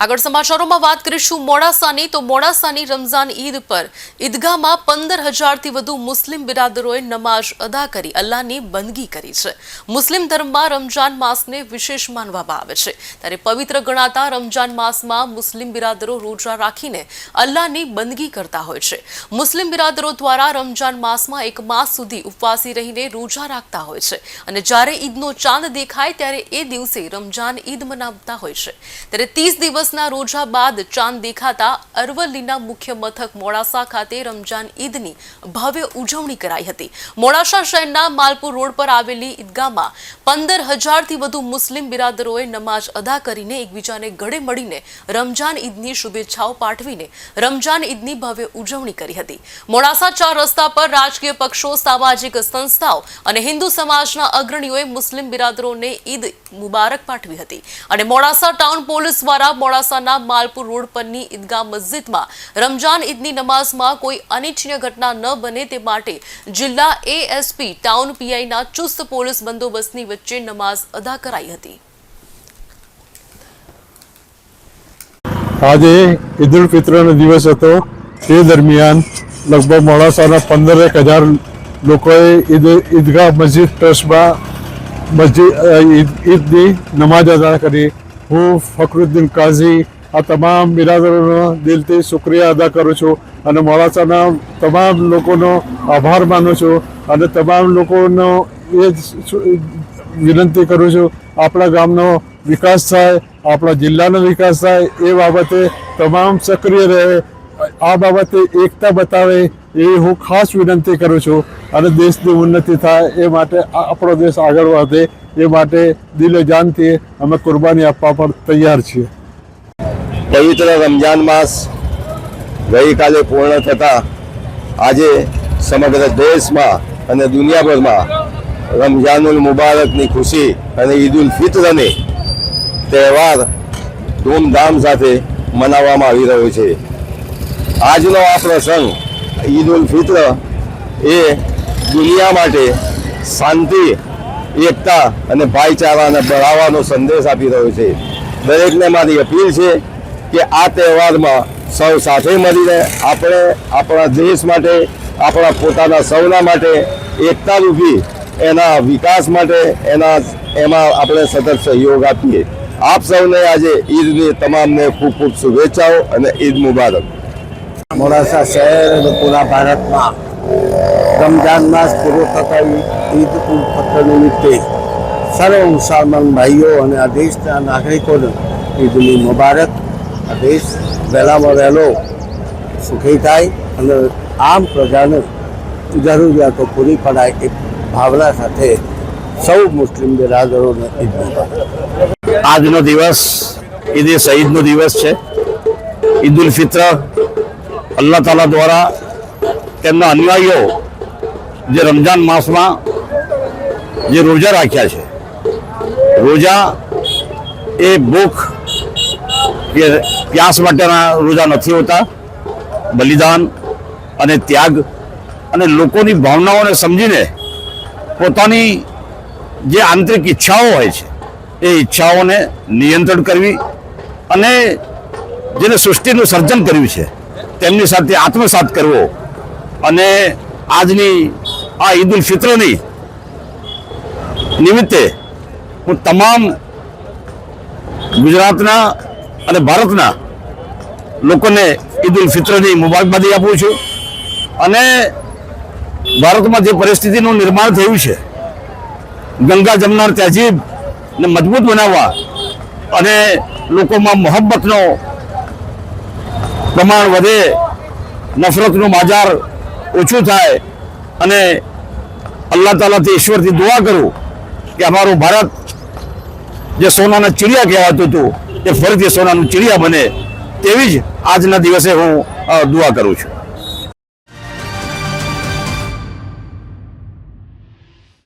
આગળ સમાચારોમાં વાત કરીશું મોડાસાની તો મોડાસાની રમઝાન ઈદ પર ઈદગાહમાં 15,000થી વધુ મુસ્લિમ બિરાદરોએ નમાઝ અદા કરી અલ્લાહની બંદગી કરી છે। મુસ્લિમ ધર્મમાં રમઝાન માસને વિશેષ માનવામાં આવે છે, ત્યારે પવિત્ર ગણાતા રમઝાન માસમાં મુસ્લિમ બિરાદરો રોજા રાખીને અલ્લાહની બંદગી કરતા હોય છે। મુસ્લિમ બિરાદરો દ્વારા રમઝાન માસમાં એક માસ સુધી ઉપવાસી રહીને રોજા રાખતા હોય છે અને જ્યારે ઈદનો ચાંદ દેખાય ત્યારે એ દિવસે રમઝાન ઈદ મનાવતા હોય છે। ત્યારે 30 દિવસ રોજા બાદ ચાંદ દેખાતા અરવલ્લીના મુખ્ય મથક મોડાસા ખાતે રમઝાન ઈદની ભવ્ય ઉજવણી કરાઈ હતી। મોડાસા શહેરના માલપુર રોડ પર આવેલી ઈદગાહમાં 15,000થી વધુ મુસ્લિમ બિરાદરોએ નમાઝ અદા કરીને એકબીજાને ગળે મળીને રમઝાન ઈદની શુભેચ્છાઓ પાઠવીને રમઝાન ઈદની ભવ્ય ઉજવણી કરી હતી। મોડાસા 4 રસ્તા પર રાજકીય પક્ષો, સામાજિક સંસ્થાઓ અને હિન્દુ સમાજના અગ્રણીઓએ મુસ્લિમ બિરાદરોને ઈદ મુબારક પાઠવી હતી અને મોડાસા ટાઉન પોલીસ દ્વારા મોડાસાના માલપુર રોડ પરની ઈદગાહ મસ્જિદમાં રમઝાન ઈદની નમાઝમાં કોઈ અનિચ્છનીય ઘટના ન બને તે માટે જિલ્લા એએસપી ટાઉન પીઆઈના ચુસ્ત પોલીસ બંદોબસ્તની વચ્ચે નમાઝ અદા કરાઈ હતી। આજે ઈદ ઉલ ફિત્રનો દિવસ હતો। તે દરમિયાન લગભગ મોડાસાના 15,000 લોકોએ ઈદગાહ મસ્જિદ ટ્રસ્ટમાં ઈદની નમાઝ અદા કરી। હું ફખરુદ્દીન કાઝી આ તમામ બિરાદરોનો દિલથી શુક્રિયા અદા કરું છું અને મોડાસાના તમામ લોકોનો આભાર માનું છું અને તમામ લોકોનો એ વિનંતી કરું છું આપણા ગામનો વિકાસ થાય, આપણા જિલ્લાનો વિકાસ થાય, એ બાબતે તમામ સક્રિય રહે, આ બાબતે એકતા બતાવે એવી હું ખાસ વિનંતી કરું છું અને દેશની ઉન્નતિ થાય એ માટે આપણો દેશ આગળ વધે એ માટે દિલે જાનથી અમે કુરબાની આપવા પર તૈયાર છીએ। પવિત્ર રમજાન માસ ગઈકાલે પૂર્ણ થતાં આજે સમગ્ર દેશમાં અને દુનિયાભરમાં રમજાનુલ મુબારકની ખુશી અને ઈદ ઉલ ફિત્રની તહેવાર ધૂમધામ સાથે મનાવવામાં આવી રહ્યો છે। આજનો આ પ્રસંગ ઈદ ઉલ ફિત્ર એ દુનિયા માટે શાંતિ, એકતા અને ભાઈચારાને બઢાવવાનો સંદેશ આપી રહ્યો છે। દરેકને મારી અપીલ છે કે આ તહેવારમાં સૌ સાથે મળીને આપણે આપણા દેશ માટે, આપણા પોતાના સૌના માટે એકતારૂપી એના વિકાસ માટે એમાં આપણે સતત સહયોગ આપીએ। આપ સૌને આજે ઈદની તમામને ખૂબ ખૂબ શુભેચ્છાઓ અને ઈદ મુબારક। મોડાસા શહેર અને પૂરા ભારતમાં રમજાન માસ પૂરો થતા ઈદ ઉલ ફિત્ર નિમિત્તે સર્વ મુસલમાન ભાઈઓ અને આ દેશના નાગરિકોને ઈદની મુબારક। આ દેશ વહેલામાં વહેલો સુખી થાય અને આમ પ્રજાને જરૂરિયાતો પૂરી પડાય એ ભાવના સાથે સૌ મુસ્લિમ બિરાદરોને ઈદ મુબારક। આજનો દિવસ ઈદ એ શહીદનો દિવસ છે। ઈદ ઉલ ફિત્ર અલ્લાહ તાલા દ્વારા તેમના અનુયાયીઓ જે રમજાન માસમાં જે રોજા રાખ્યા છે, રોજા એ ભૂખ કે પ્યાસ માટેના રોજા નથી હોતા, બલિદાન અને ત્યાગ અને લોકોની ભાવનાઓને સમજીને પોતાની જે આંતરિક ઈચ્છાઓ હોય છે એ ઈચ્છાઓને નિયંત્રણ કરવી અને જેને સૃષ્ટિનું સર્જન કર્યું છે તેમની સાથે આત્મસાત કરવો અને આજની આ ઈદ ઉલ ફિત્રની નિમિત્તે હું તમામ ગુજરાતના અને ભારતના લોકોને ઈદ ઉલ ફિત્રની મુબારકબાદી આપું છું અને ભારતમાં જે પરિસ્થિતિનું નિર્માણ થયું છે, ગંગા જમનાર તહેજીબને મજબૂત બનાવવા અને લોકોમાં મોહબ્બતનો પ્રમાણ વધે, નફરતનું બાજાર ઓછું થાય અને અલ્લાહ તાલાથી ઈશ્વરથી દુઆ કરું કે અમારું ભારત જે સોનાના ચીડિયા કહેવાતું હતું એ ફરીથી સોનાનું ચીડિયા બને, તેવી જ આજના દિવસે હું દુઆ કરું છું।